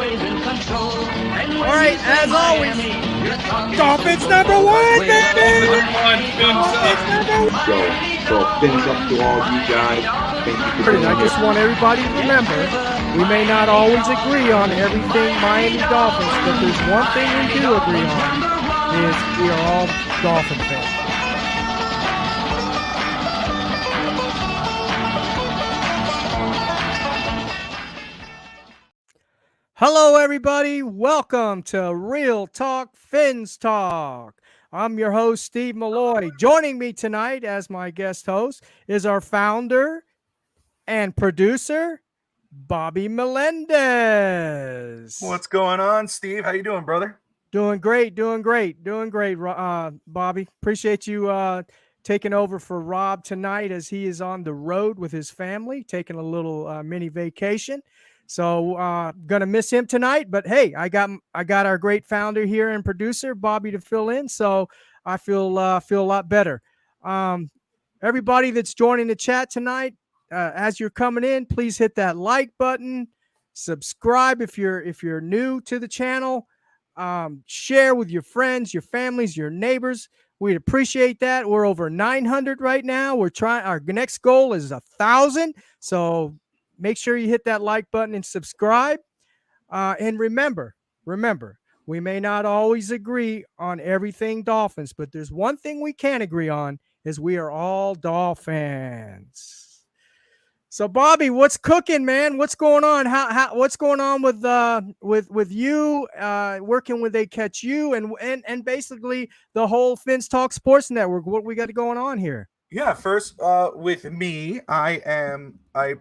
All right, as always, Dolphins number one, baby! So fins up to all you guys. Thank you for doing I just want everybody to remember, we may not always agree on everything Miami Dolphins, but there's one thing we do agree on, is we are all Dolphin fans. Hello, everybody. Welcome to Real Talk Fins Talk. I'm your host, Steve Molloy. Joining me tonight as my guest host is our founder and producer, Bobby Melendez. What's going on, Steve? How you doing, brother? Doing great, Bobby. Appreciate you taking over for Rob tonight as he is on the road with his family, taking a little mini vacation. So gonna miss him tonight, but hey, I got our great founder here and producer Bobby to fill in, so I feel a lot better. Everybody that's joining the chat tonight, as you're coming in, please hit that like button, subscribe if you're new to the channel, share with your friends, your families, your neighbors. We'd appreciate that. We're over 900 right now. We're trying. Our next goal is 1,000. So make sure you hit that like button and subscribe. And remember, we may not always agree on everything Dolphins, but there's one thing we can agree on is we are all Dolphins. So Bobby, what's cooking, man? What's going on? What's going on with you working with They Catch You and basically the whole Fins Talk Sports Network? What we got going on here? Yeah, first with me, I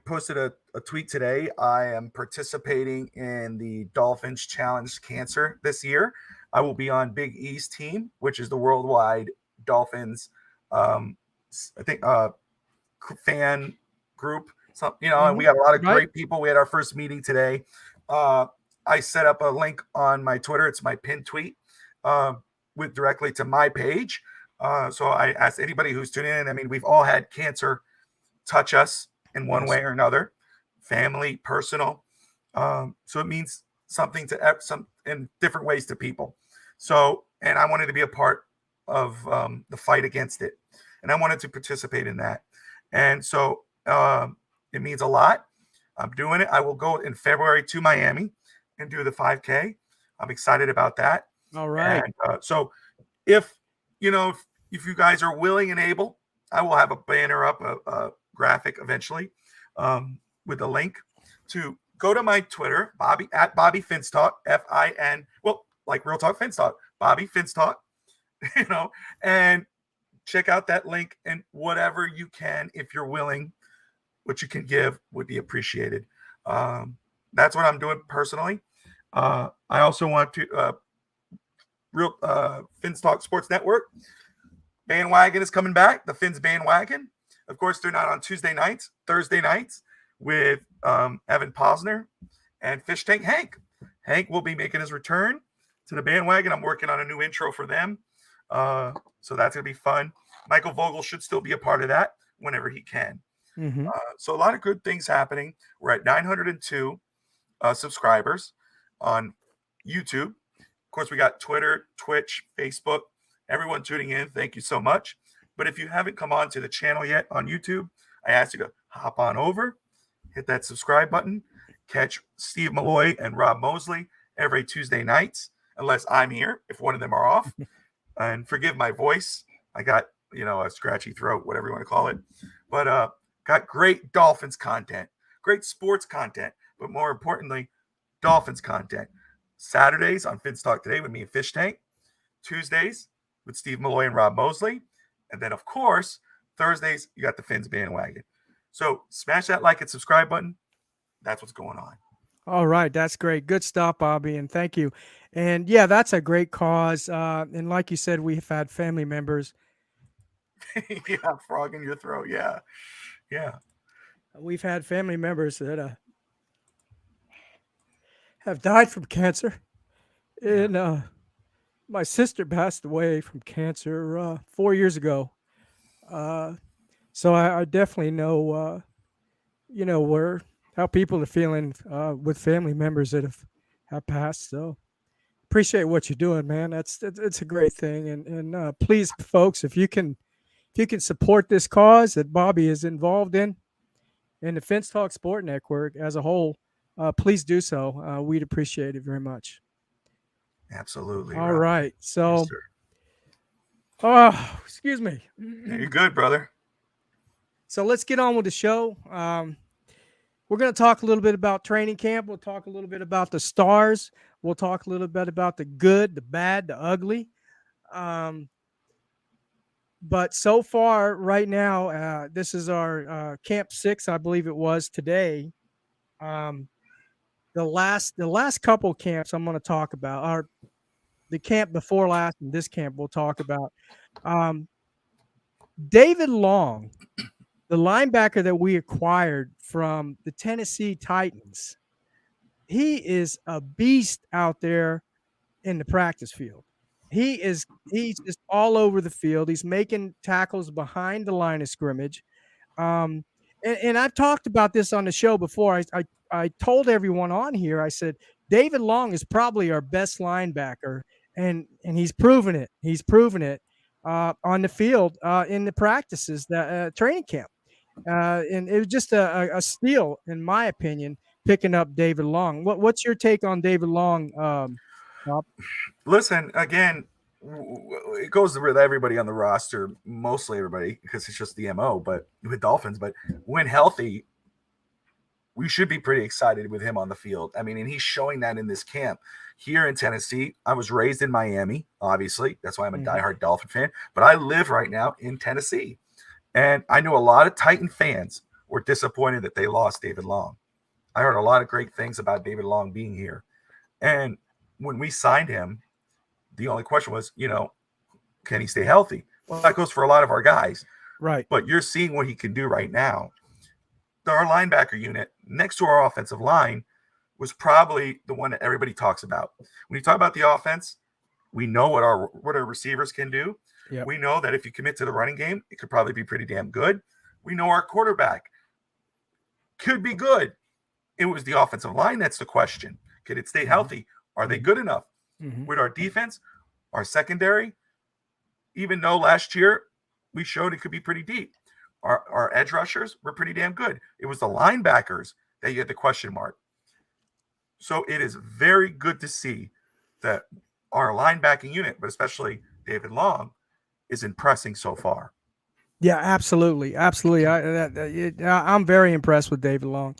posted a tweet today. I am participating in the Dolphins Challenge Cancer this year. I will be on Big E's team, which is the worldwide Dolphins fan group. So, and we got a lot of great people. We had our first meeting today. I set up a link on my Twitter. It's my pinned tweet with directly to my page. So I asked anybody who's tuning in. I mean, we've all had cancer touch us in one way or another, family, personal. So it means something to some in different ways to people. So, and I wanted to be a part of the fight against it, and I wanted to participate in that. And so it means a lot. I'm doing it. I will go in February to Miami and do the 5K. I'm excited about that. All right. And, so if you guys are willing and able, I will have a banner up, a graphic eventually with a link to go to my Twitter, Bobby at Bobby Finstalk, FIN. Well, like Real Talk Finstalk, Bobby Finstalk, and check out that link, and whatever you can, if you're willing, what you can give would be appreciated. That's what I'm doing personally. I also want to Real Fins Talk Sports Network bandwagon is coming back. The Fins bandwagon. Of course, they're not on Tuesday nights, Thursday nights with Evan Posner and Fish Tank Hank. Hank will be making his return to the bandwagon. I'm working on a new intro for them. So that's going to be fun. Michael Vogel should still be a part of that whenever he can. Mm-hmm. So a lot of good things happening. We're at 902 subscribers on YouTube. Of course, we got Twitter, Twitch, Facebook. Everyone tuning in, thank you so much. But if you haven't come on to the channel yet on YouTube, I ask you to hop on over, hit that subscribe button, catch Steve Molloy and Rob Mosley every Tuesday nights, unless I'm here, if one of them are off. And forgive my voice. I got, a scratchy throat, whatever you want to call it. But got great Dolphins content, great sports content, but more importantly, Dolphins content. Saturdays on Fins Talk Today with me and Fish Tank. Tuesdays with Steve Molloy and Rob Mosley. And then, of course, Thursdays, you got the Fins bandwagon. So smash that like and subscribe button. That's what's going on. All right. That's great. Good stuff, Bobby. And thank you. And yeah, that's a great cause. And like you said, we've had family members. Yeah, frog in your throat. Yeah. Yeah. We've had family members that have died from cancer. And my sister passed away from cancer 4 years ago. So I definitely know, how people are feeling with family members that have I passed. So appreciate what you're doing, man. It's a great thing. And please, folks, if you can support this cause that Bobby is involved in, and the Fence Talk Sport Network as a whole, please do so. We'd appreciate it very much. Absolutely. All Rob. right. So, Yes, sir. excuse me. You're good, brother. So let's get on with the show. We're going to talk a little bit about training camp. We'll talk a little bit about the stars. We'll talk a little bit about the good, the bad, the ugly. But so far, right now, this is our Camp 6, I believe it was today. The last couple camps I'm going to talk about are the camp before last and this camp we'll talk about. David Long, the linebacker that we acquired from the Tennessee Titans, he is a beast out there in the practice field. He's just all over the field. He's making tackles behind the line of scrimmage. And I've talked about this on the show before. I told everyone on here, I said, David Long is probably our best linebacker, and he's proven it. He's proven it on the field in the practices, that training camp. And it was just a steal, in my opinion, picking up David Long. What's your take on David Long, Bob? Listen, again, it goes with everybody on the roster, mostly everybody, because it's just the MO, but with Dolphins. But when healthy, we should be pretty excited with him on the field. I mean, and he's showing that in this camp. Here in Tennessee, I was raised in Miami, obviously. That's why I'm a diehard Dolphin fan. But I live right now in Tennessee. And I know a lot of Titan fans were disappointed that they lost David Long. I heard a lot of great things about David Long being here. And when we signed him, the only question was, can he stay healthy? Well, that goes for a lot of our guys. Right. But you're seeing what he can do right now. Our linebacker unit next to our offensive line was probably the one that everybody talks about. When you talk about the offense, we know what our receivers can do. Yep. We know that if you commit to the running game, it could probably be pretty damn good. We know our quarterback could be good. It was the offensive line that's the question. Could it stay healthy? Are they good enough? With our defense, our secondary, even though last year we showed it could be pretty deep. Our edge rushers were pretty damn good. It was the linebackers that you had the question mark. So it is very good to see that our linebacking unit, but especially David Long, is impressing so far. Yeah, absolutely. Absolutely. I'm very impressed with David Long.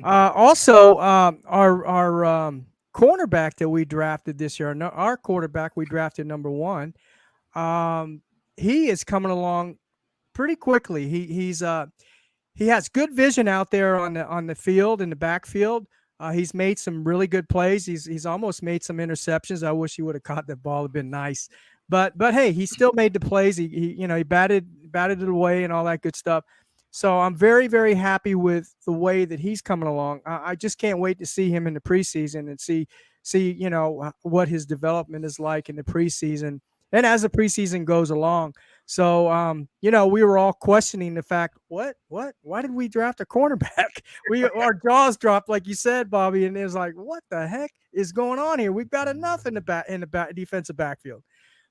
Also, our cornerback that we drafted this year, our quarterback we drafted number 1, he is coming along pretty quickly. He has good vision out there on the field, in the backfield. He's made some really good plays. He's almost made some interceptions. I wish he would have caught that ball. It'd been nice. But hey, he still made the plays. He batted it away and all that good stuff. So I'm very, very happy with the way that he's coming along. I just can't wait to see him in the preseason and see what his development is like in the preseason and as the preseason goes along. So we were all questioning the fact, why did we draft a cornerback? Our jaws dropped, like you said, Bobby, and it was like, what the heck is going on here? We've got enough in the defensive backfield.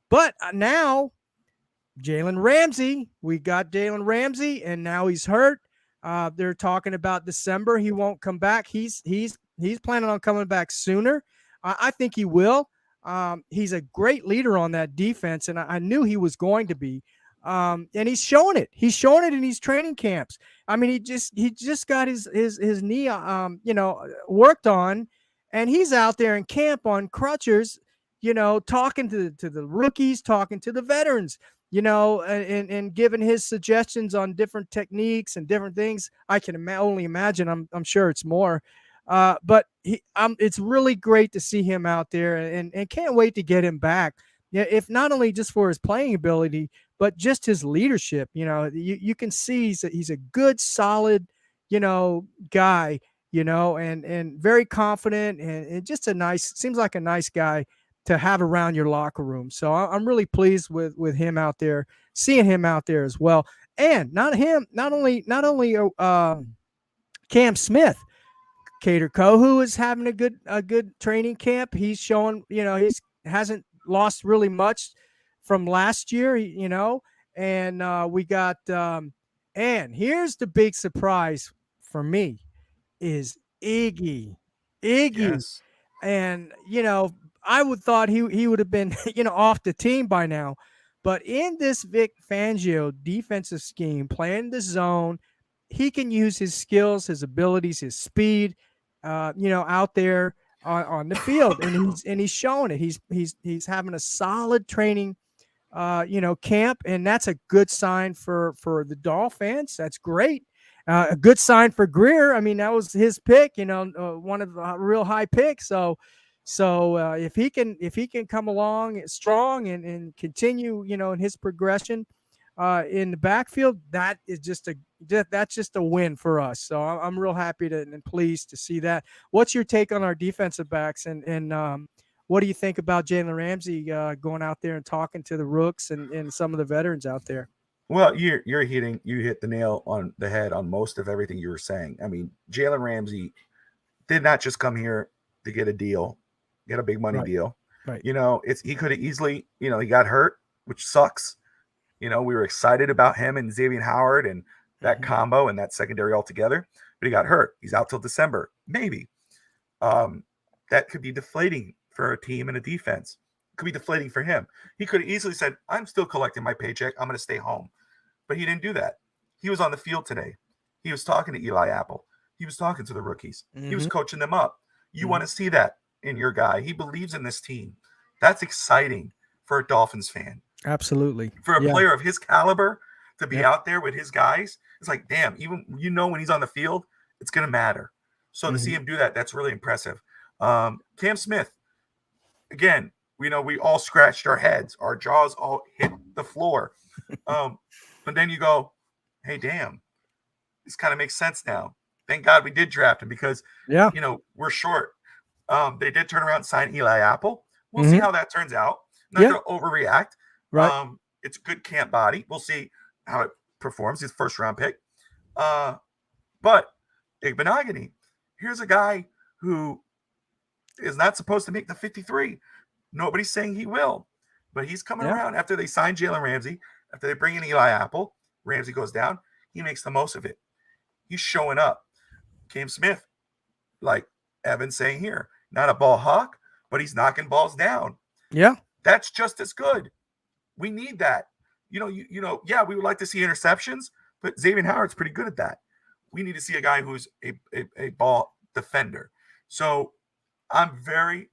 But now Jalen Ramsey, we got Jalen Ramsey, and now he's hurt. They're talking about December. He won't come back. He's planning on coming back sooner. I think he will. He's a great leader on that defense, and I knew he was going to be. And he's showing it. He's showing it in these training camps. I mean, he just got his knee, worked on, and he's out there in camp on crutches, talking to the rookies, talking to the veterans, and giving his suggestions on different techniques and different things. I can only imagine. I'm sure it's more. But it's really great to see him out there, and can't wait to get him back. Yeah, if not only just for his playing ability, but just his leadership. You can see he's a good, solid, guy. And very confident, and just seems like a nice guy to have around your locker room. So I'm really pleased with him out there, seeing him out there as well. And not only Cam Smith. Cater Kohu is having a good training camp. He's showing, he's hasn't lost really much from last year, and we got and here's the big surprise for me is Iggy. Iggy. Yes. And I would thought he would have been off the team by now. But in this Vic Fangio defensive scheme, playing the zone, he can use his skills, his abilities, his speed, out there on the field, and he's showing it. He's having a solid training, camp, and that's a good sign for the Dolphins. That's great. A good sign for Greer. I mean, that was his pick, one of the real high picks. So if he can come along strong and continue, in his progression in the backfield, that's just a win for us. So I'm real happy and pleased to see that. What's your take on our defensive backs, and what do you think about Jalen Ramsey going out there and talking to the rooks and some of the veterans out there? Well, you hit the nail on the head on most of everything you were saying. I mean, Jalen Ramsey did not just come here to get a deal, get a big money deal. Right. He could have easily, he got hurt, which sucks. We were excited about him and Xavier Howard and that combo and that secondary altogether, but he got hurt. He's out till December, maybe. That could be deflating for a team and a defense. It could be deflating for him. He could have easily said, I'm still collecting my paycheck. I'm going to stay home. But he didn't do that. He was on the field today. He was talking to Eli Apple. He was talking to the rookies. He was coaching them up. You want to see that in your guy. He believes in this team. That's exciting for a Dolphins fan. Absolutely. For a player of his caliber to be out there with his guys, it's like, damn, even when he's on the field, it's going to matter. So to see him do that, that's really impressive. Cam Smith, again, we all scratched our heads. Our jaws all hit the floor. But then you go, hey, damn, this kind of makes sense now. Thank God we did draft him because, we're short. They did turn around and sign Eli Apple. We'll see how that turns out. Not going to overreact. Right. It's a good camp body. We'll see how it performs. His first round pick. But Igbenogany, here's a guy who is not supposed to make the 53. Nobody's saying he will. But he's coming around after they sign Jalen Ramsey. After they bring in Eli Apple, Ramsey goes down. He makes the most of it. He's showing up. Cam Smith, like Evan's saying here, not a ball hawk, but he's knocking balls down. Yeah. That's just as good. We need that. We would like to see interceptions, but Xavier Howard's pretty good at that. We need to see a guy who's a ball defender. So I'm very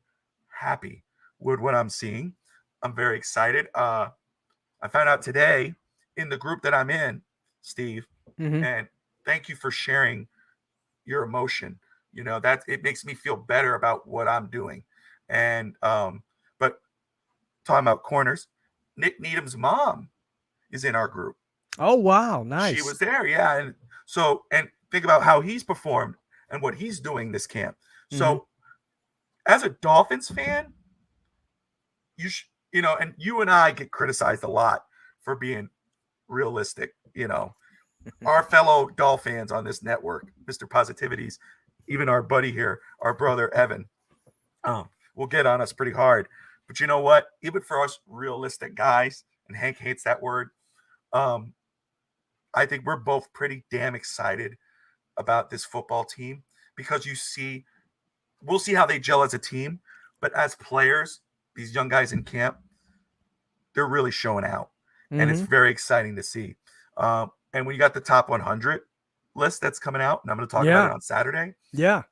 happy with what I'm seeing. I'm very excited. I found out today in the group that I'm in, Steve, and thank you for sharing your emotion. That it makes me feel better about what I'm doing. And but talking about corners, Nick Needham's mom is in our group. Oh wow, nice. She was there, yeah. And think about how he's performed and what he's doing this camp. So as a Dolphins fan, and you and I get criticized a lot for being realistic. Our fellow Dolphins on this network, Mr. Positivities, even our buddy here, our brother Evan, will get on us pretty hard. But you know what? Even for us realistic guys, and Hank hates that word, I think we're both pretty damn excited about this football team because we'll see how they gel as a team. But as players, these young guys in camp, they're really showing out. And it's very exciting to see. And when you got the top 100 list that's coming out, and I'm going to talk about it on Saturday. Yeah.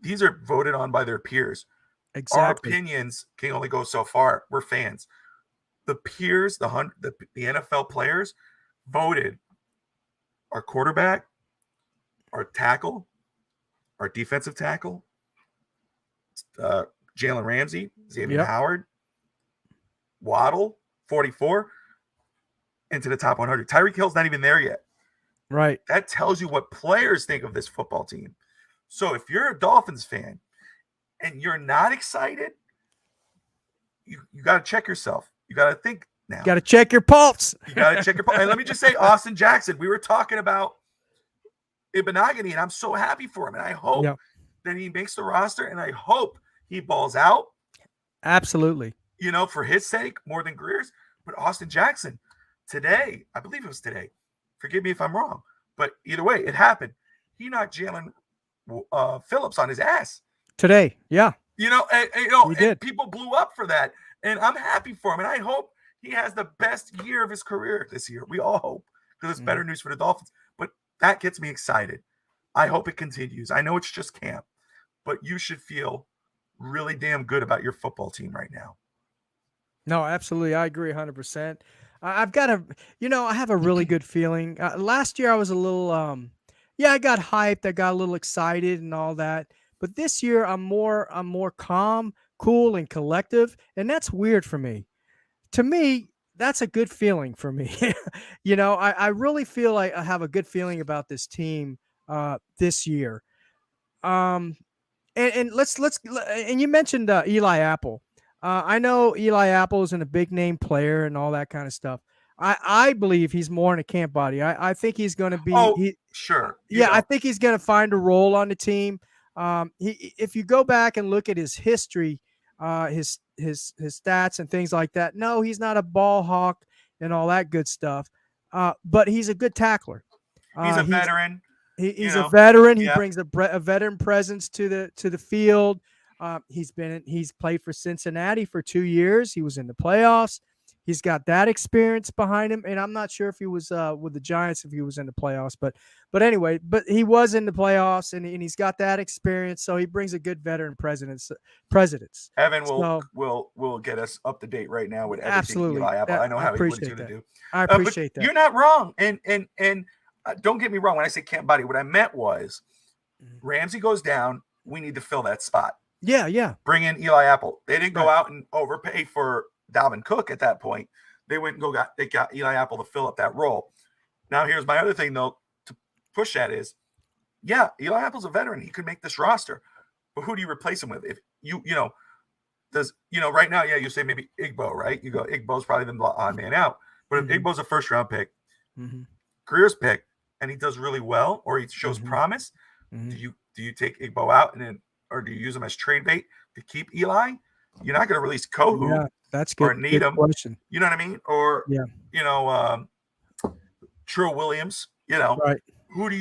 These are voted on by their peers. Exactly. Our opinions can only go so far. We're fans. The peers, the NFL players voted our quarterback, our tackle, our defensive tackle, Jalen Ramsey, Xavier Howard, Waddle, 44, into the top 100. Tyreek Hill's not even there yet. Right. That tells you what players think of this football team. So if you're a Dolphins fan and you're not excited, you got to check yourself. You got to think now. You got to check your pulse. You got to check your pulse. And let me just say, Austin Jackson, we were talking about Ibenagany, and I'm so happy for him. And I hope Yeah, that he makes the roster, and I hope he balls out, absolutely. for his sake more than Greer's. But Austin Jackson, today, I believe it was today. Forgive me if I'm wrong, but either way, it happened. He knocked Jalen Phillips on his ass. Today, yeah, he And did. people blew up for that, and I'm happy for him, and I hope he has the best year of his career this year. We all hope, because it's better news for the Dolphins. But that gets me excited. I hope it continues. I know it's just camp, but you should feel really damn good about your football team right now. No, absolutely. I agree 100%. I've got I have a really good feeling. Last year I was a little, yeah, I got hyped. I got a little excited and all that. But this year I'm more calm, cool, and collective. And that's weird for me. To me, that's a good feeling for me. I really feel like I have a good feeling about this team this year. Um, and and you mentioned Eli Apple. I know Eli Apple isn't a big name player and all that kind of stuff. I believe he's more in a camp body. I think he's going to be Oh, sure. yeah, I think he's going to find a role on the team. If you go back and look at his history, his stats and things like that, no, he's not a ball hawk and all that good stuff. But he's a good tackler. He's a veteran. He's a veteran. He Yeah. brings a veteran presence to the field. He's played for Cincinnati for 2 years. He was in the playoffs. He's got that experience behind him, and I'm not sure if he was with the Giants if he was in the playoffs, but anyway, but he was in the playoffs, and he's got that experience. So he brings a good veteran presence. Evan So will get us up to date right now with everything absolutely, Eli Apple. I know I what he's appreciate going to that. do. I But appreciate that. you're not wrong, and don't get me wrong. When I say camp body, what I meant was Ramsey goes down. We need to fill that spot. Yeah. Bring in Eli Apple. They didn't go Right. out and overpay for Dalvin Cook at that point. They went and they got Eli Apple to fill up that role. Now, here's my other thing, though, to push that is, yeah, Eli Apple's a veteran. He could make this roster. But who do you replace him with? If right now, yeah, you say maybe Igbo, right? You go, Igbo's probably the odd man out. But if Igbo's a first round pick, Greer's pick, and he does really well, or he shows promise, do you take Igbo out or do you use him as trade bait to keep Eli? You're not going to release Kohu. Yeah, that's good. Or need good him. question. You know what I mean? Or Yeah. True Williams. Right. Who do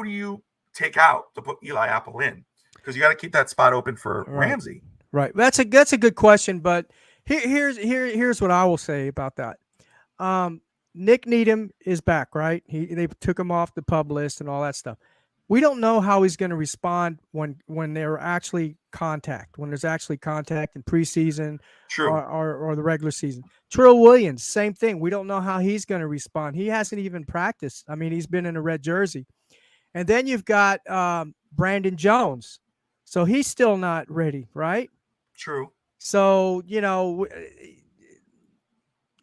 you take out to put Eli Apple in? Because you got to keep that spot open for Ramsey. Right. That's a good question, but here's what I will say about that. Nick Needham is back, right? They took him off the pub list and all that stuff. We don't know how he's going to respond when there's actually contact in preseason or the regular season. Trill Williams, same thing. We don't know how he's going to respond. He hasn't even practiced. I mean, he's been in a red jersey. And then you've got Brandon Jones. So he's still not ready, right? True. So,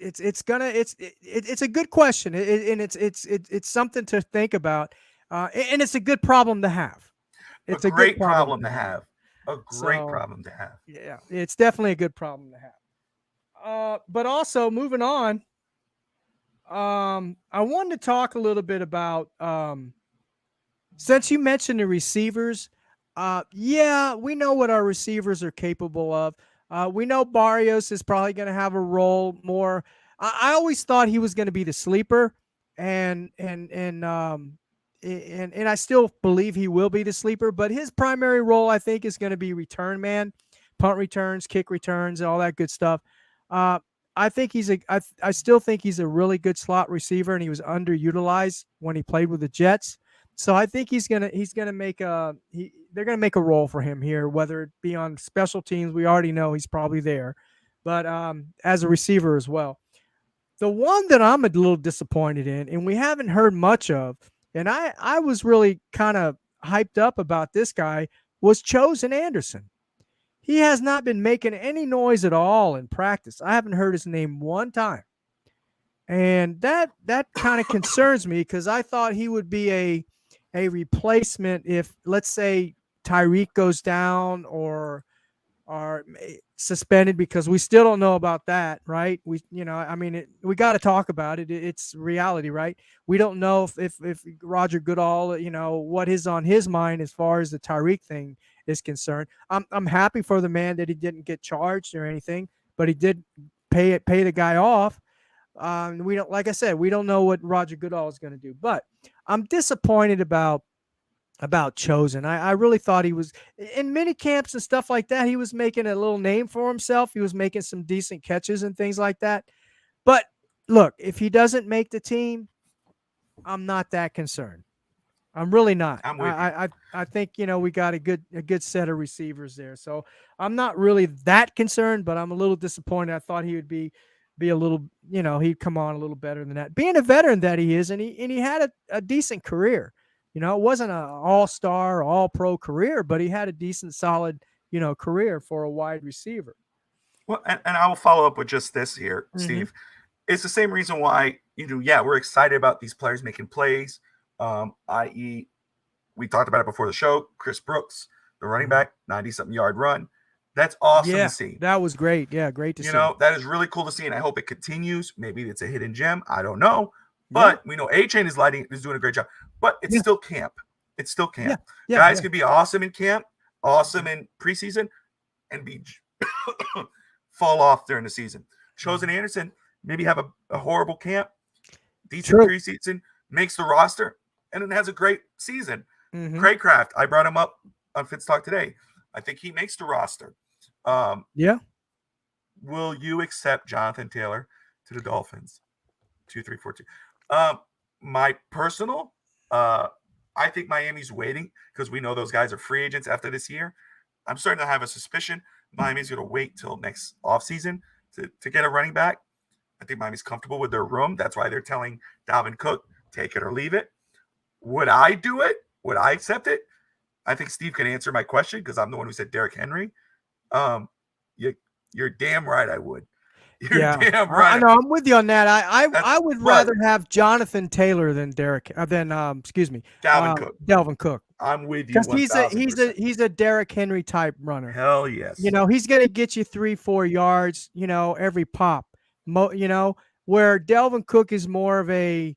it's a good question, and it's something to think about, and it's a good problem to have. It's a great problem to have. A great problem to have. Yeah, it's definitely a good problem to have. But also moving on, I wanted to talk a little bit about since you mentioned the receivers. Yeah, we know what our receivers are capable of. We know Barrios is probably going to have a role more. I always thought he was going to be the sleeper, and I still believe he will be the sleeper. But his primary role, I think, is going to be return man, punt returns, kick returns, and all that good stuff. I think I still think he's a really good slot receiver, and he was underutilized when he played with the Jets. So I think they're gonna make a role for him here, whether it be on special teams. We already know he's probably there, but as a receiver as well. The one that I'm a little disappointed in, and we haven't heard much of, and I was really kind of hyped up about this guy, was Chosen Anderson. He has not been making any noise at all in practice. I haven't heard his name one time. And that kind of concerns me because I thought he would be a replacement if, let's say, Tyreek goes down or are suspended because we still don't know about that, right? We got to talk about it. It's reality, right? We don't know if Roger Goodall, what is on his mind as far as the Tyreek thing is concerned. I'm happy for the man that he didn't get charged or anything, but he did pay the guy off. We don't, like I said, we don't know what Roger Goodall is going to do, but I'm disappointed about Chosen. I really thought he was in mini camps and stuff like that. He was making a little name for himself. He was making some decent catches and things like that. But look, if he doesn't make the team, I'm not that concerned. I'm really not. I'm with I think we got a good set of receivers there. So I'm not really that concerned, but I'm a little disappointed. I thought he would be a little, he'd come on a little better than that. Being a veteran that he is, and he had a decent career. It wasn't an all-star, all-pro career, but he had a decent, solid, career for a wide receiver. Well, and I will follow up with just this here, Mhm. Steve. It's the same reason why we're excited about these players making plays. I.e., we talked about it before the show. Chris Brooks, the running back, 90-something yard run. That's awesome Yeah, to see. that was great. Yeah, great to see. That is really cool to see, and I hope it continues. Maybe it's a hidden gem. I don't know. But we know A-Chain is doing a great job. But it's still camp. It's still camp. Guys can be awesome in camp, awesome in preseason, and be fall off during the season. Chosen Anderson maybe have a horrible camp, decent preseason, makes the roster, and then has a great season. Craycraft, I brought him up on Fitz Talk today. I think he makes the roster. Will you accept Jonathan Taylor to the Dolphins? 2342. My personal, I think Miami's waiting because we know those guys are free agents after this year. I'm starting to have a suspicion Miami's going to wait till next offseason to get a running back. I think Miami's comfortable with their room. That's why they're telling Dalvin Cook, take it or leave it. Would I do it? Would I accept it? I think Steve can answer my question because I'm the one who said Derrick Henry. You're damn right I would. You're damn right. I know. I'm with you on that. I would rather have Jonathan Taylor than Dalvin Cook. Delvin Cook. I'm with you. Because he's a Derrick Henry type runner. Hell yes. He's going to get you 3-4 yards, every pop. Where Delvin Cook is more of a,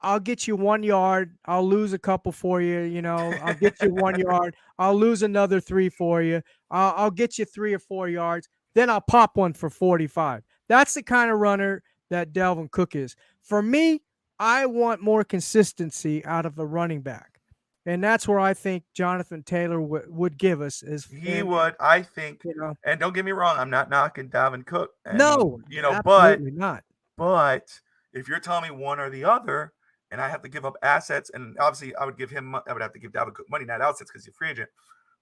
I'll get you 1 yard, I'll lose a couple for you, I'll get you 1 yard, I'll lose another 3 for you, I'll get you 3 or 4 yards, then I'll pop one for 45. That's the kind of runner that Delvin Cook is. For me, I want more consistency out of the running back. And that's where I think Jonathan Taylor would give us. Would, I think. And don't get me wrong, I'm not knocking Dalvin Cook. No, absolutely not. But if you're telling me one or the other, and I have to give up assets, and obviously I would have to give Dalvin Cook money, not assets, because he's a free agent.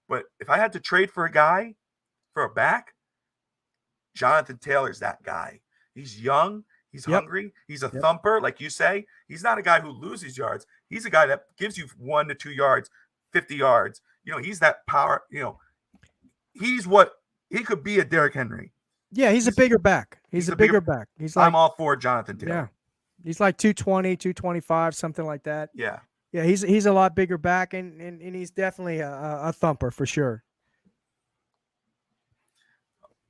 But if I had to trade for a guy, for a back, Jonathan Taylor's that guy. He's young. He's hungry. He's a thumper, like you say. He's not a guy who loses yards. He's a guy that gives you 1 to 2 yards, 50 yards. He's that power. He could be a Derrick Henry. Yeah, he's a bigger back. He's a bigger back. I'm all for Jonathan Taylor. Yeah. He's like 220, 225, something like that. Yeah. Yeah, he's a lot bigger back, and he's definitely a thumper for sure.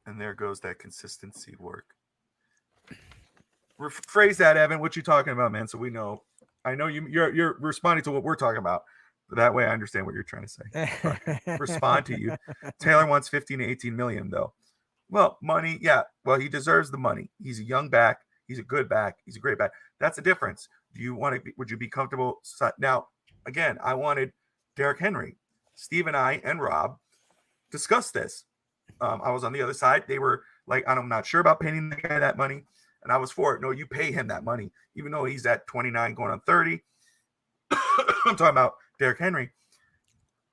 And there goes that consistency work. Rephrase that, Evan. What you talking about, man? So we know. I know you're responding to what we're talking about. But that way I understand what you're trying to say. Respond to you. Taylor wants 15 to 18 million, though. Well, money, yeah. Well, he deserves the money. He's a young back. He's a good back. He's a great back. That's the difference. Would you be comfortable? Now, again, I wanted Derrick Henry. Steve and I and Rob discussed this. I was on the other side. They were like, I'm not sure about paying the guy that money. And I was for it. No, you pay him that money, even though he's at 29 going on 30. I'm talking about Derrick Henry.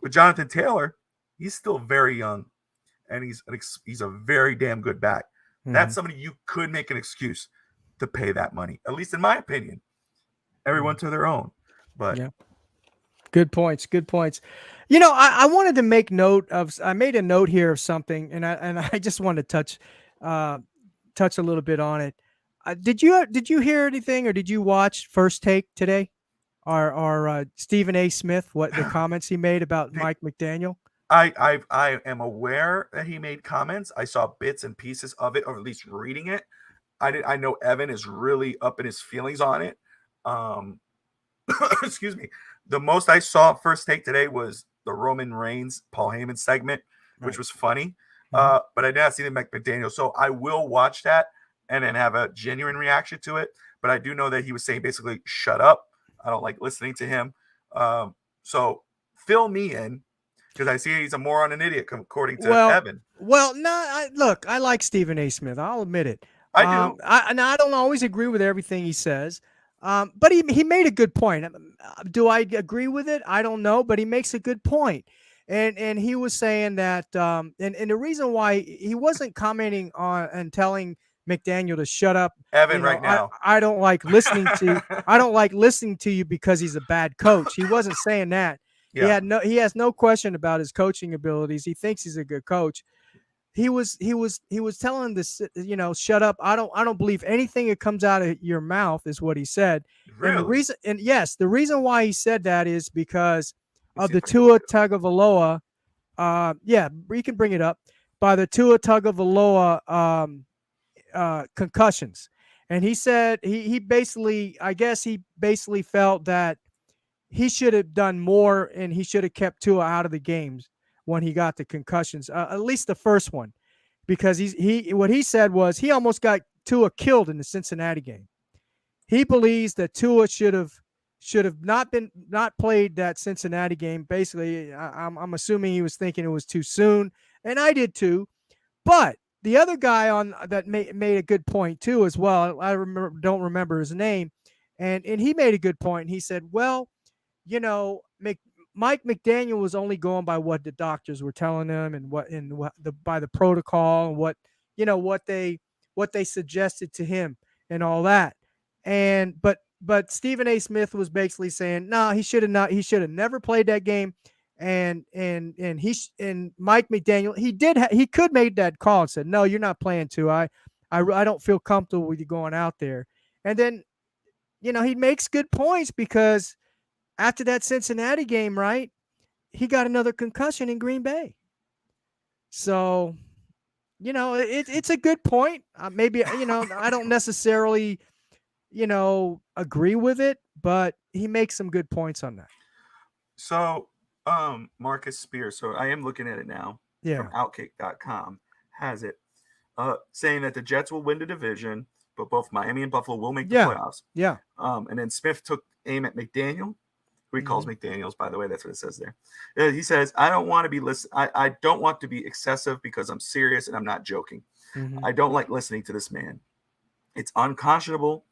With Jonathan Taylor, he's still very young, and he's a very damn good back. Mm-hmm. That's somebody you could make an excuse to pay that money, at least in my opinion. Everyone to their own. But yeah. Good points. I wanted to make note of. I made a note here of something, and I just wanted to touch a little bit on it. Did you hear anything, or did you watch First Take today? Or Stephen A. Smith, what the comments he made about Mike McDaniel? I am aware that he made comments. I saw bits and pieces of it, or at least reading it. I know Evan is really up in his feelings on it. Excuse me. The most I saw first take today was the Roman Reigns Paul Heyman segment, which was funny. But I did not see the McDaniel. So I will watch that and then have a genuine reaction to it. But I do know that he was saying basically, shut up. I don't like listening to him. So fill me in, because I see he's a moron and idiot, according to Evan. Well, no, look, I like Stephen A. Smith. I'll admit it. I do. I don't always agree with everything he says, but he made a good point. Do I agree with it? I don't know, but he makes a good point. And he was saying that, and the reason why he wasn't commenting on and telling McDaniel to shut up, Evan, right now. I don't like listening to I don't like listening to you because he's a bad coach. He wasn't saying that. Yeah. He has no question about his coaching abilities. He thinks he's a good coach. He was telling this, shut up. I don't believe anything that comes out of your mouth, is what he said. Really? And the reason why he said that is because of the Tua Tagovailoa. We can bring it up, by the Tua Tagovailoa concussions. And he said he basically felt that he should have done more, and he should have kept Tua out of the games when he got the concussions, at least the first one, because what he said was he almost got Tua killed in the Cincinnati game. He believes that Tua should have not played that Cincinnati game. Basically, I'm assuming he was thinking it was too soon, and I did too. But the other guy on that made a good point too as well. I don't remember his name, and he made a good point. He said, well, Mike McDaniel was only going by what the doctors were telling him, and by the protocol, and what they suggested to him and all that. And but Stephen A. Smith was basically saying, no, he should have never played that game. And Mike McDaniel, he could make that call and said, no, you're not playing Tua. I don't feel comfortable with you going out there. And then, he makes good points, because after that Cincinnati game, right, he got another concussion in Green Bay. So, it's a good point. Maybe, I don't necessarily, agree with it, but he makes some good points on that. So, Marcus Spears, so I am looking at it now, from Outkick.com, has it saying that the Jets will win the division, but both Miami and Buffalo will make the playoffs. Yeah. And then Smith took aim at McDaniel, who he calls McDaniels, by the way. That's what it says there. He says, I don't want to be excessive, because I'm serious and I'm not joking. I don't like listening to this man. It's unconscionable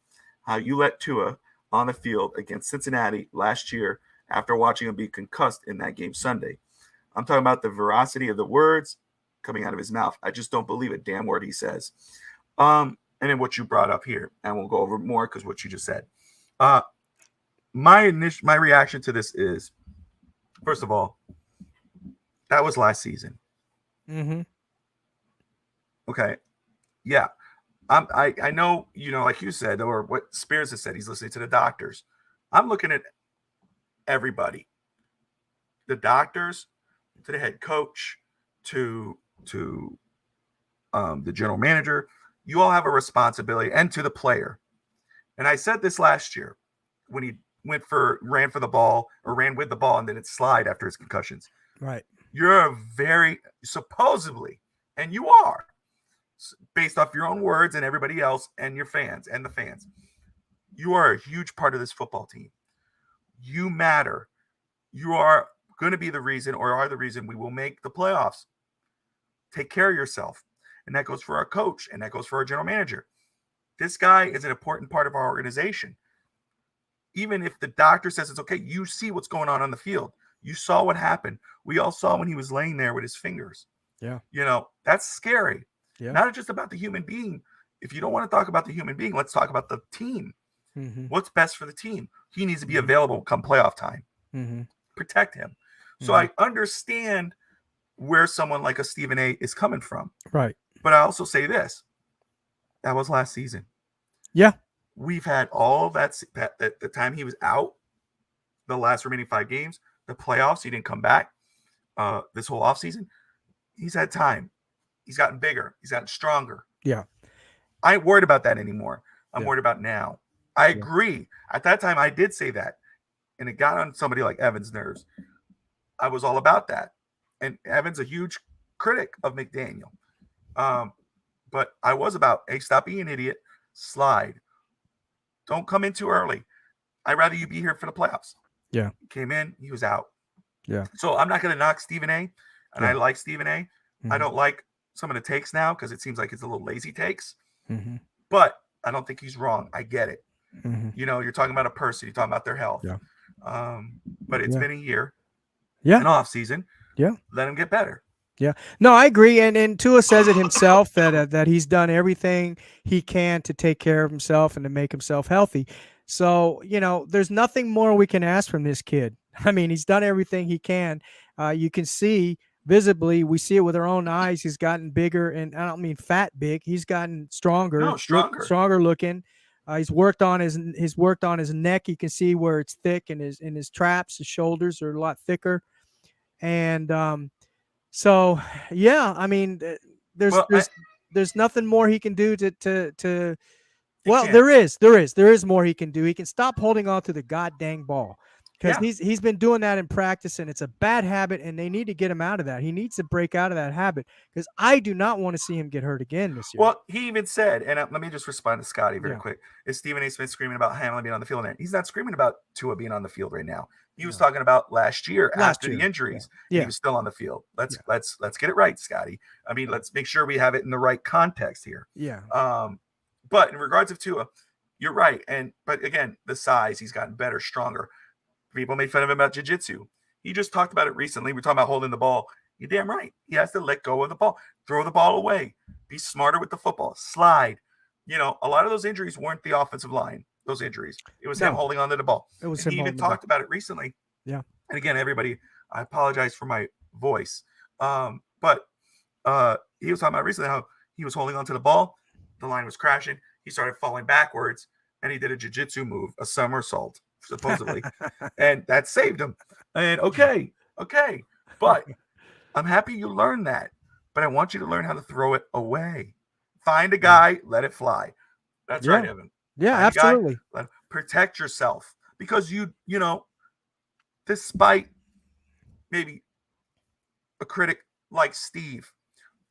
how you let Tua on the field against Cincinnati last year after watching him be concussed in that game Sunday. I'm talking about the veracity of the words coming out of his mouth. I just don't believe a damn word he says. And then what you brought up here, and we'll go over more because what you just said. My reaction to this is, first of all, that was last season. Okay. Yeah. I know, like you said, or what Spears has said, he's listening to the doctors. I'm looking at everybody, the doctors, to the head coach, to the general manager. You all have a responsibility, and to the player. And I said this last year when he ran with the ball, and then it slide after his concussions. Right. You're supposedly, and you are, based off your own words and everybody else and your fans and the fans, you are a huge part of this football team. You matter. You are going to be the reason, or are the reason, we will make the playoffs. Take care of yourself. And that goes for our coach, and that goes for our general manager. This guy is an important part of our organization. Even if the doctor says it's okay, you see what's going on the field. You saw what happened. We all saw when he was laying there with his fingers. Yeah. That's scary. Yeah. Not just about the human being. If you don't want to talk about the human being, let's talk about the team. What's best for the team? He needs to be available come playoff time. Protect him. So I understand where someone like a Stephen A. is coming from. Right. But I also say this. That was last season. Yeah. We've had all of that the time he was out, the last remaining 5 games, the playoffs, he didn't come back. this whole offseason, he's had time. He's gotten bigger. He's gotten stronger. Yeah. I ain't worried about that anymore. I'm Yeah. worried about now. I agree. At that time, I did say that, and it got on somebody like Evans' nerves. I was all about that, and Evans a huge critic of McDaniel. But I was about, hey, stop being an idiot. Slide. Don't come in too early. I'd rather you be here for the playoffs. Yeah. He came in, he was out. Yeah. So I'm not going to knock Stephen A. And I like Stephen A. Mm-hmm. I don't like some of the takes now because it seems like it's a little lazy takes. Mm-hmm. But I don't think he's wrong. I get it. Mm-hmm. You know, you're talking about a person. You're talking about their health. Yeah. But it's been a year. Yeah. An off season. Yeah. Let him get better. Yeah. No, I agree. And Tua says it himself that he's done everything he can to take care of himself and to make himself healthy. So, you know, there's nothing more we can ask from this kid. I mean, he's done everything he can. You can see visibly, we see it with our own eyes. He's gotten bigger, and I don't mean fat big. He's gotten stronger, No, stronger. stronger looking. He's worked on his neck. You can see where it's thick, and his traps, his shoulders are a lot thicker. And so yeah, I mean, there's nothing more he can do to well, there is more he can do. He can stop holding on to the goddamn ball, because he's been doing that in practice, and it's a bad habit, and they need to get him out of that. He needs to break out of that habit, because I do not want to see him get hurt again this year. Well, he even said, and let me just respond to Scotty very quick. Is Stephen A. Smith screaming about Hamlin being on the field? He's not screaming about Tua being on the field right now. He was talking about last year after the injuries. He was still on the field. Let's get it right, Scotty. I mean, let's make sure we have it in the right context here. Yeah. But in regards of Tua, you're right. But again, the size, he's gotten better, stronger. People made fun of him about jiu-jitsu. He just talked about it recently. We're talking about holding the ball. You're damn right. He has to let go of the ball, throw the ball away, be smarter with the football, slide. You know, a lot of those injuries weren't the offensive line. Those injuries. It was him holding onto the ball. It was him. He even talked about it recently. Yeah. And again, everybody, I apologize for my voice. But he was talking about recently how he was holding onto the ball. The line was crashing. He started falling backwards, and he did a jiu-jitsu move, a somersault, supposedly. And that saved him. And okay. But I'm happy you learned that. But I want you to learn how to throw it away. Find a guy, let it fly. That's right, Evan. Yeah, absolutely. Protect yourself, because you know, despite maybe a critic like Steve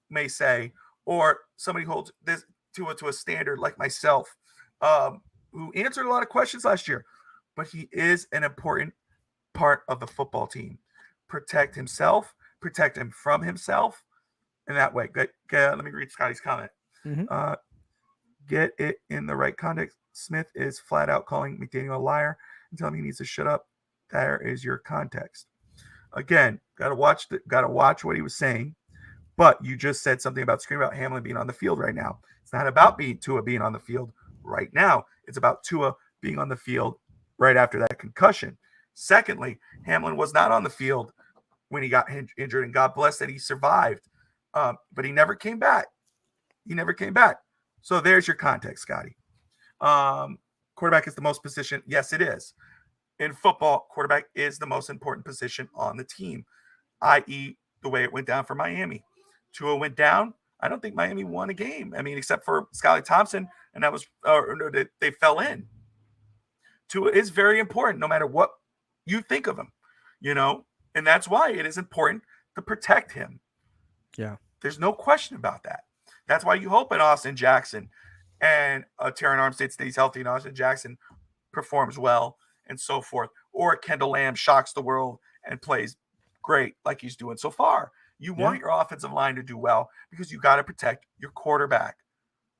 may say, or somebody holds this to a standard like myself, who answered a lot of questions last year, but he is an important part of the football team. Protect himself, protect him from himself, in that way. Let me read Scotty's comment. Mm-hmm. Get it in the right context. Smith is flat out calling McDaniel a liar and telling him he needs to shut up. There is your context. Again, gotta watch what he was saying. But you just said something about screaming about Hamlin being on the field right now. It's not about Tua being on the field right now. It's about Tua being on the field right after that concussion. Secondly, Hamlin was not on the field when he got injured, and God bless that he survived. But he never came back. So there's your context, Scotty. Quarterback is the most position. Yes, it is. In football, quarterback is the most important position on the team, i.e. the way it went down for Miami. Tua went down. I don't think Miami won a game. I mean, except for Skylar Thompson, and that was they fell in. Tua is very important, no matter what you think of him, you know, and that's why it is important to protect him. Yeah, there's no question about that. That's why you hope an Austin Jackson and Terran Armstead stays healthy, and Austin Jackson performs well, and so forth, or Kendall Lamb shocks the world and plays great like he's doing so far. You want your offensive line to do well, because you got to protect your quarterback.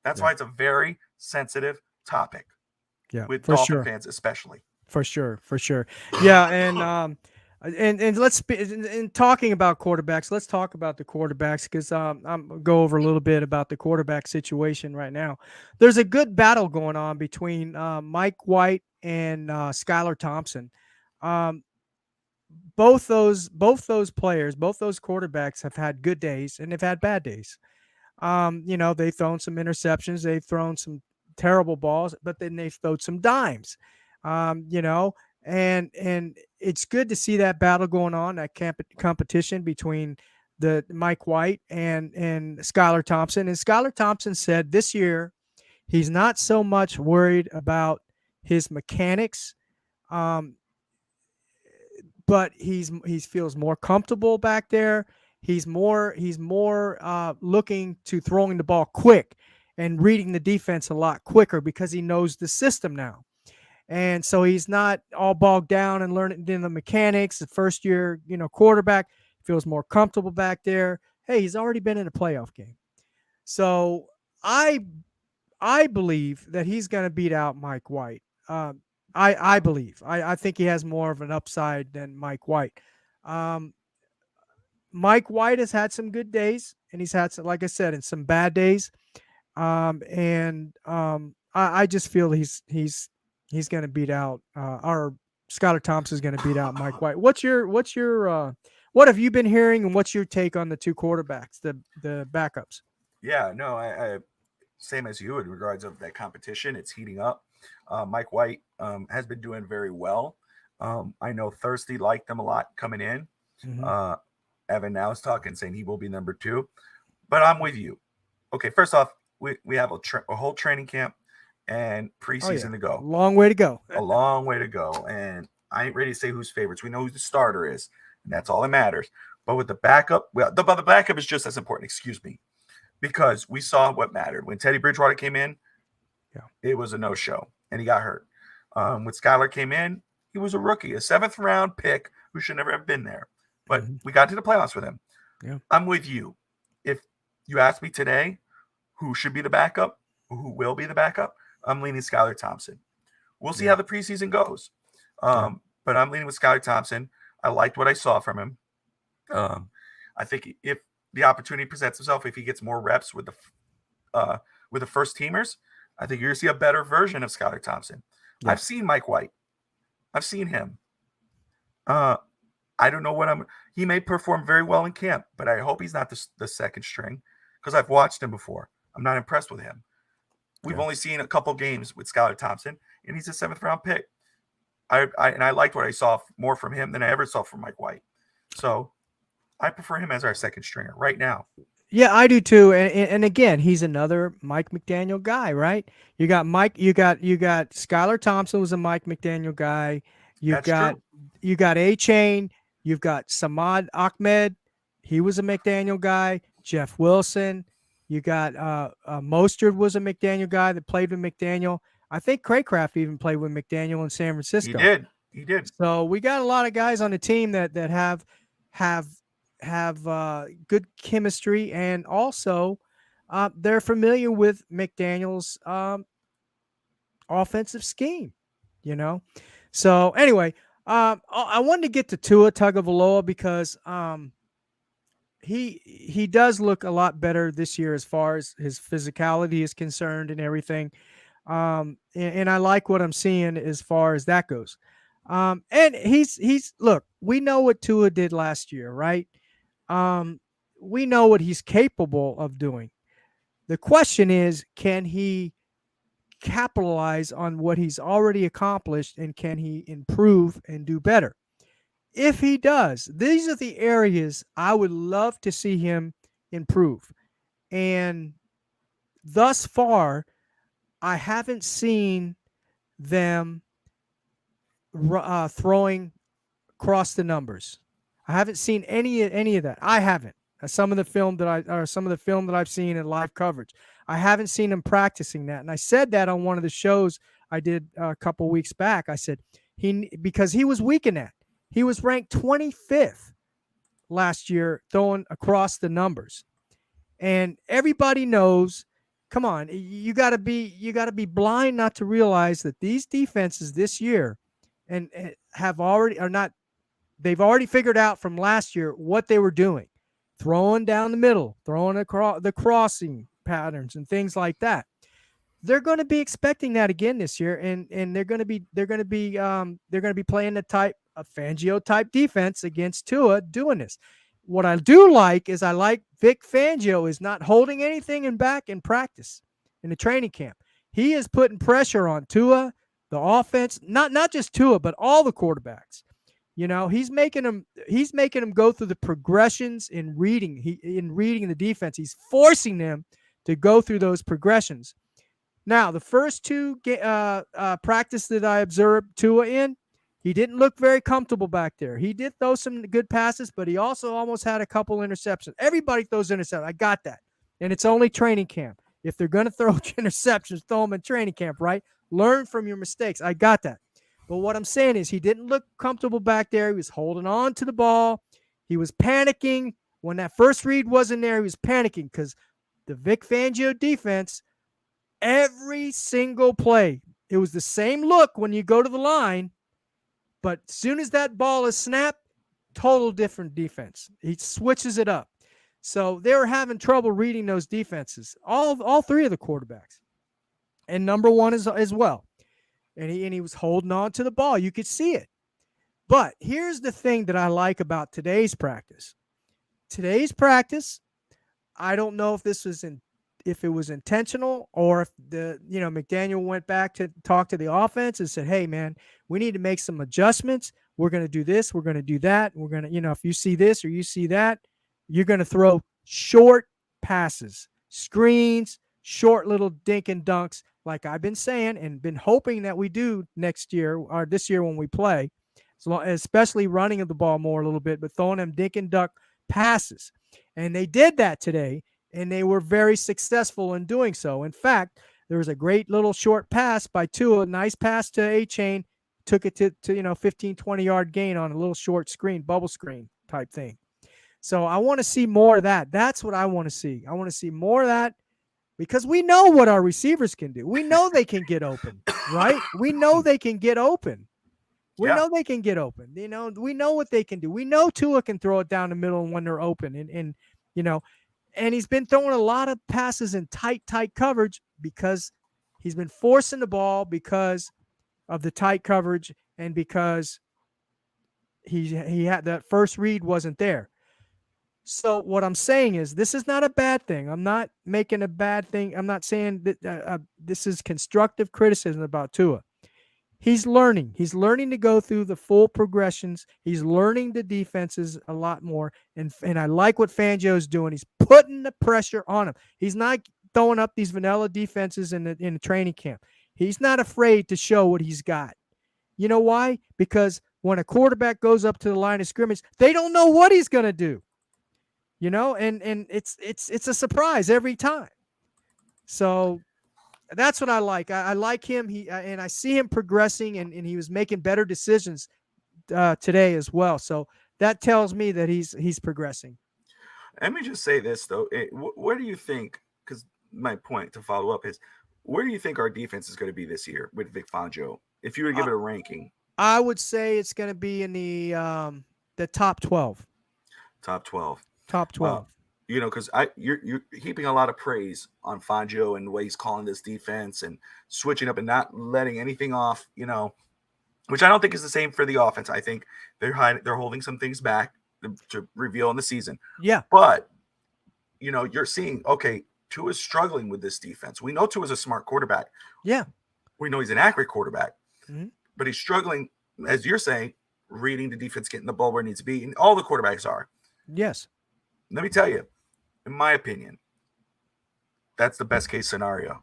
That's why it's a very sensitive topic. Yeah, with Dolphin fans especially. For sure. Yeah, and let's be in talking about quarterbacks. Let's talk about the quarterbacks, because I'm go over a little bit about the quarterback situation right now. There's a good battle going on between Mike White and Skylar Thompson. Both those players, both those quarterbacks have had good days and they've had bad days. You know, they've thrown some interceptions, they've thrown some terrible balls, but then they've thrown some dimes. You know, and it's good to see that battle going on, that competition between the Mike White and Skylar Thompson. And Skylar Thompson said this year he's not so much worried about his mechanics, um, but he feels more comfortable back there. He's more looking to throwing the ball quick and reading the defense a lot quicker because he knows the system now. And so he's not all bogged down and learning the mechanics. The first year, quarterback feels more comfortable back there. Hey, he's already been in a playoff game. So I believe that he's going to beat out Mike White. I believe. I think he has more of an upside than Mike White. Um, Mike White has had some good days, and he's had some, like I said, and some bad days. I just feel he's going to beat out or Skylar Thompson is going to beat out Mike White. What have you been hearing, and what's your take on the two quarterbacks, the backups? Yeah, no, I same as you in regards of that competition. It's heating up. Mike White has been doing very well. I know Thirsty liked them a lot coming in. Mm-hmm. Evan now is talking, saying he will be number 2. But I'm with you. Okay, first off, we have a whole training camp and preseason to go. Long way to go. A long way to go. And I ain't ready to say who's favorites. We know who the starter is, and that's all that matters. But with the backup, the backup is just as important, excuse me, because we saw what mattered. When Teddy Bridgewater came in, it was a no-show, and he got hurt. When Skylar came in, he was a rookie, a 7th-round pick who should never have been there. But we got to the playoffs with him. Yeah. I'm with you. If you ask me today who should be the backup, who will be the backup, I'm leaning Skylar Thompson. We'll see how the preseason goes. But I'm leaning with Skylar Thompson. I liked what I saw from him. I think if the opportunity presents itself, if he gets more reps with the first teamers, I think you're going to see a better version of Skylar Thompson. Yeah. I've seen Mike White. I've seen him. I don't know he may perform very well in camp, but I hope he's not the second string because I've watched him before. I'm not impressed with him. We've only seen a couple games with Skylar Thompson, and he's a 7th-round pick. I liked what I saw more from him than I ever saw from Mike White. So I prefer him as our second stringer right now. Yeah, I do too. And again, he's another Mike McDaniel guy, right? You got Skylar Thompson was a Mike McDaniel guy. You got A-Chain. You've got Samad Ahmed. He was a McDaniel guy. Jeff Wilson. You got Mostert was a McDaniel guy that played with McDaniel. I think Craycraft even played with McDaniel in San Francisco. He did. So we got a lot of guys on the team that have good chemistry, and also they're familiar with McDaniel's offensive scheme, So anyway, I wanted to get to Tua Tagovailoa because he does look a lot better this year as far as his physicality is concerned and everything. And I like what I'm seeing as far as that goes. And he's look, we know what Tua did last year, right? We know what he's capable of doing. The question is, can he capitalize on what he's already accomplished, and can he improve and do better? If he does, these are the areas I would love to see him improve. And thus far, I haven't seen them throwing across the numbers. I haven't seen any of that. I haven't. Some of the film that I've seen in live coverage, I haven't seen him practicing that. And I said that on one of the shows I did a couple weeks back. I said because he was weak in that. He was ranked 25th last year throwing across the numbers. And everybody knows, come on, you got to be blind not to realize that these defenses this year and they've already figured out from last year what they were doing. Throwing down the middle, throwing across the crossing patterns and things like that. They're going to be expecting that again this year, and they're going to be playing a Fangio type defense against Tua doing this. What I do like is Vic Fangio is not holding anything back in practice in the training camp. He is putting pressure on Tua The offense, not just Tua, but all the quarterbacks. He's making them go through the progressions in reading. In reading the defense, he's forcing them to go through those progressions. Now, the first two practice that I observed Tua in, he didn't look very comfortable back there. He did throw some good passes, but he also almost had a couple interceptions. Everybody throws interceptions. I got that. And it's only training camp. If they're going to throw interceptions, throw them in training camp, right? Learn from your mistakes. I got that. But what I'm saying is he didn't look comfortable back there. He was holding on to the ball. He was panicking. When that first read wasn't there, he was panicking because the Vic Fangio defense, every single play, it was the same look when you go to the line, but as soon as that ball is snapped, total different defense. He switches it up. So they were having trouble reading those defenses, all three of the quarterbacks, and number one as well. And he was holding on to the ball. You could see it. But here's the thing that I like about today's practice. Today's practice, I don't know if if it was intentional or if McDaniel went back to talk to the offense and said, "Hey man, we need to make some adjustments. We're going to do this. We're going to do that. We're going to, if you see this or you see that, you're going to throw short passes, screens, short little dink and dunks, like I've been saying and been hoping that we do next year or this year when we play, especially running of the ball more a little bit, but throwing them dink and dunk passes." And they did that today, and they were very successful in doing so. In fact, there was a great little short pass by Tua, a nice pass to A-Chain, took it to 15, 20-yard gain on a little short screen, bubble screen type thing. So I want to see more of that. That's what I want to see. I want to see more of that because we know what our receivers can do. We know they can get open, right? We know they can get open. We know they can get open. We know what they can do. We know Tua can throw it down the middle when they're open. And he's been throwing a lot of passes in tight coverage because he's been forcing the ball because of the tight coverage and because he had that first read wasn't there. So what I'm saying is this is not a bad thing. I'm not making a bad thing. I'm not saying that this is constructive criticism about Tua. He's learning. He's learning to go through the full progressions. He's learning the defenses a lot more. And I like what Fangio's doing. He's putting the pressure on him. He's not throwing up these vanilla defenses in the training camp. He's not afraid to show what he's got. You know why? Because when a quarterback goes up to the line of scrimmage, they don't know what he's going to do. And it's a surprise every time. So that's what I like. I like him. And I see him progressing, and he was making better decisions today as well. So that tells me that he's progressing. Let me just say this though. Where do you think? Because my point to follow up is, where do you think our defense is going to be this year with Vic Fangio? If you were to give it a ranking, I would say it's going to be in the top 12. Top 12. Top 12. Because you're heaping a lot of praise on Fangio and the way he's calling this defense and switching up and not letting anything off, which I don't think is the same for the offense. I think they're holding some things back to reveal in the season. Yeah. But, you're seeing, okay, Tua's struggling with this defense. We know Tua's a smart quarterback. Yeah. We know he's an accurate quarterback. Mm-hmm. But he's struggling, as you're saying, reading the defense, getting the ball where it needs to be. And all the quarterbacks are. Yes. Let me tell you, in my opinion, that's the best case scenario.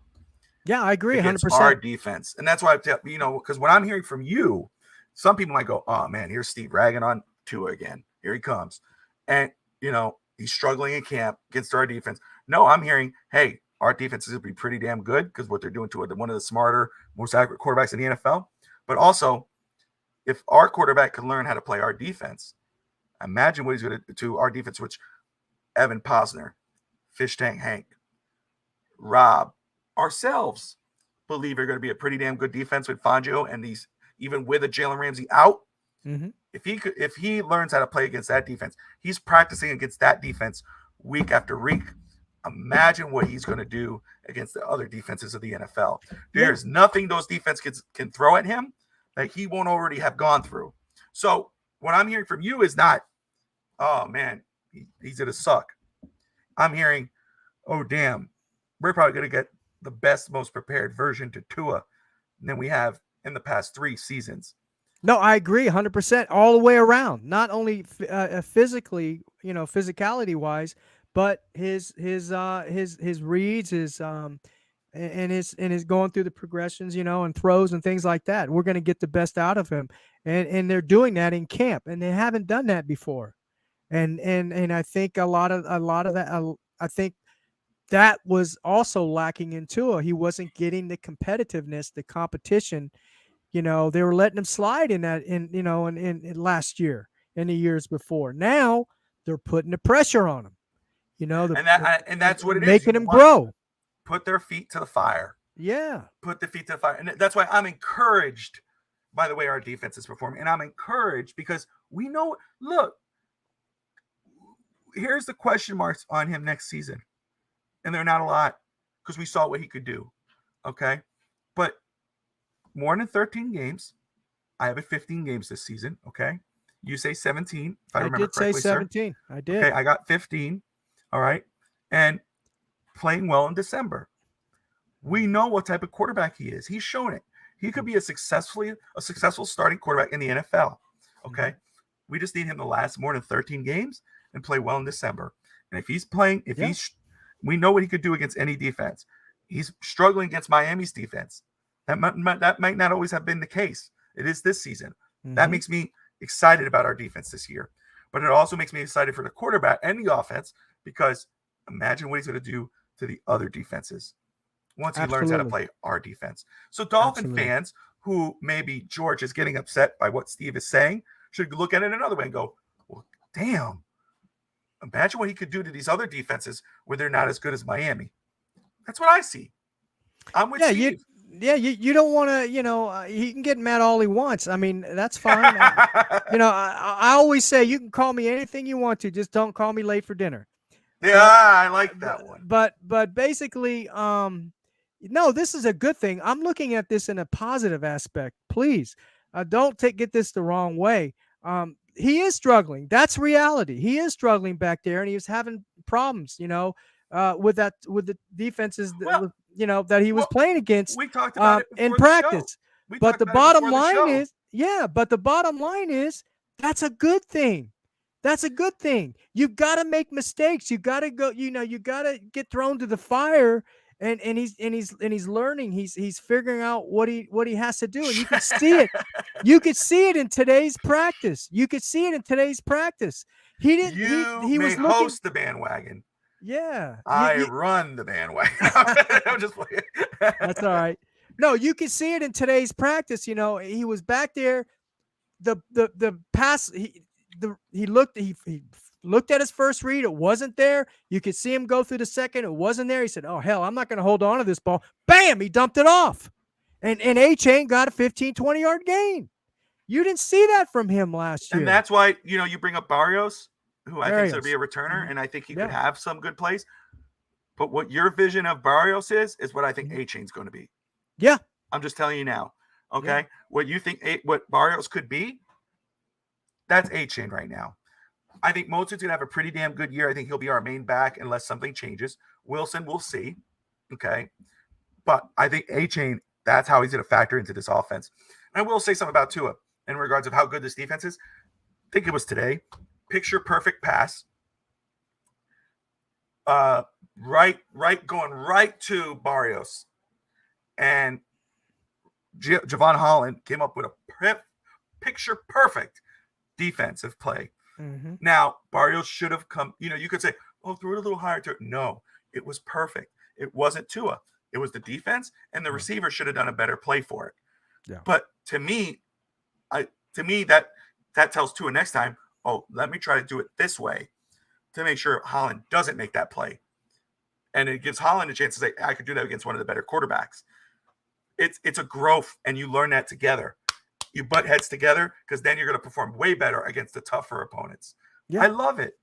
Yeah, I agree 100%. Our defense. And that's why I tell because when I'm hearing from you, some people might go, "Oh man, here's Steve ragging on Tua again. Here he comes." And he's struggling in camp against our defense. No, I'm hearing, hey, our defense is going to be pretty damn good because what they're doing to one of the smarter, most accurate quarterbacks in the NFL. But also, if our quarterback can learn how to play our defense, imagine what he's going to do to our defense, which Evan Posner, Fish Tank Hank, Rob, ourselves believe are going to be a pretty damn good defense with Fangio, and these even with a Jalen Ramsey out. Mm-hmm. If he learns how to play against that defense, he's practicing against that defense week after week. Imagine what he's going to do against the other defenses of the NFL. There's nothing those defenses can throw at him that he won't already have gone through. So what I'm hearing from you is not, oh man, he's going to suck. I'm hearing, oh damn, we're probably going to get the best, most prepared version to Tua than we have in the past 3 seasons. No, I agree 100% all the way around. Not only physically, physicality wise, but his reads, his going through the progressions, and throws and things like that. We're going to get the best out of him, and they're doing that in camp, and they haven't done that before. And I think a lot of that. I think that was also lacking in Tua. He wasn't getting the competitiveness, the competition. They were letting him slide in that in last year and the years before. Now they're putting the pressure on him. And that's what it is. Making him grow. Put their feet to the fire. Yeah. Put the feet to the fire. And that's why I'm encouraged by the way our defense is performing. And I'm encouraged because we know, look, here's the question marks on him next season. And they're not a lot because we saw what he could do. Okay. But more than 13 games. I have it 15 games this season. Okay. You say 17. If I remember correctly, I did say 17. Sir. I did. Okay. I got 15. All right. And playing well in December. We know what type of quarterback he is. He's shown it. He could be a successful starting quarterback in the NFL. Okay. We just need him to last more than 13 games and play well in December. And if he's playing, we know what he could do against any defense. He's struggling against Miami's defense. That might not always have been the case. It is this season. That makes me excited about our defense this year. But it also makes me excited for the quarterback and the offense because imagine what he's going to do to the other defenses once he learns how to play our defense. So Dolphin fans who maybe George is getting upset by what Steve is saying should look at it another way and go, well, damn, imagine what he could do to these other defenses where they're not as good as Miami. That's what I see. I'm with Steve. You don't want to, he can get mad all he wants. I mean, that's fine. I always say you can call me anything you want to, just don't call me late for dinner. Yeah, I like that one. But basically, no, this is a good thing. I'm looking at this in a positive aspect. Please, don't get this the wrong way. He is struggling. That's reality. He is struggling back there, and he was having problems, with the defenses that he was playing against. We talked about it in practice. But the bottom line is, that's a good thing. That's a good thing. You've got to make mistakes. You got to go. You got to get thrown to the fire. And he's learning. He's figuring out what he has to do. And you can see it. You could see it in today's practice. He didn't. He was host the bandwagon. Yeah, I run the bandwagon. I'm just playing. That's all right. No, you can see it in today's practice. He was back there. The pass. He looked at his first read. It wasn't there. You could see him go through the second. It wasn't there. He said, oh, hell, I'm not going to hold on to this ball. Bam, he dumped it off. And A-Chain got a 15, 20-yard gain. You didn't see that from him last year. And that's why, you bring up Barrios, who I think is going to be a returner, and I think he could have some good plays. But what your vision of Barrios is what I think A-Chain's going to be. Yeah. I'm just telling you now. Okay? Yeah. What you think what Barrios could be, that's A-Chain right now. I think Mozart's going to have a pretty damn good year. I think he'll be our main back unless something changes. Wilson, we'll see. Okay. But I think A-Chain, that's how he's going to factor into this offense. And I will say something about Tua in regards of how good this defense is. I think it was today. Picture perfect pass. Right, going right to Barrios. And Javon Holland came up with a picture perfect defensive play. Mm-hmm. Now, Barrios should have come, you could say, oh, throw it a little higher. No, it was perfect. It wasn't Tua. It was the defense, and the receiver should have done a better play for it. Yeah. But to me, that tells Tua next time, oh, let me try to do it this way to make sure Holland doesn't make that play. And it gives Holland a chance to say, I could do that against one of the better quarterbacks. It's a growth, and you learn that together. You butt heads together because then you're going to perform way better against the tougher opponents. Yeah. I love it.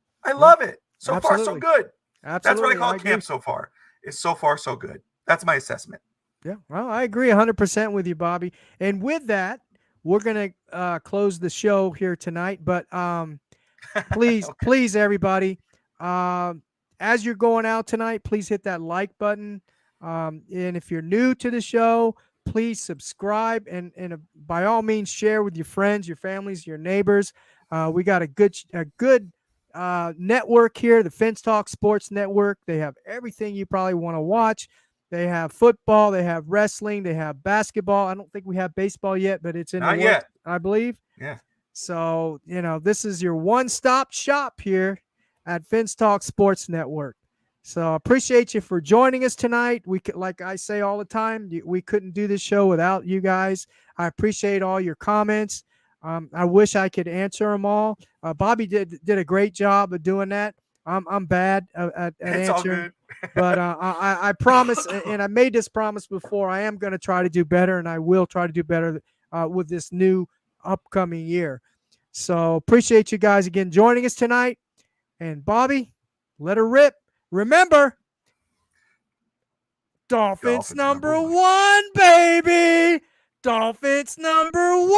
So far, so good. Absolutely. That's what I call camp so far. It's so far, so good. That's my assessment. Yeah. Well, I agree 100% with you, Bobby. And with that, we're going to close the show here tonight. But please, okay. Please, everybody, as you're going out tonight, please hit that like button. And if you're new to the show, please subscribe and by all means share with your friends, your families, your neighbors. We got a good network here, the Fence Talk Sports Network. They have everything you probably want to watch. They have football, they have wrestling, they have basketball. I don't think we have baseball yet, but it's in the Not works, yet. I believe. Yeah. So, this is your one-stop shop here at Fence Talk Sports Network. So appreciate you for joining us tonight. We could, like I say all the time, we couldn't do this show without you guys. I appreciate all your comments. I wish I could answer them all. Bobby did a great job of doing that. I'm bad at It's all answering, good. but I promise, and I made this promise before. I am going to try to do better, and I will try to do better with this new upcoming year. So appreciate you guys again joining us tonight. And Bobby, let her rip. Remember, Dolphins number one, baby. Dolphins number one.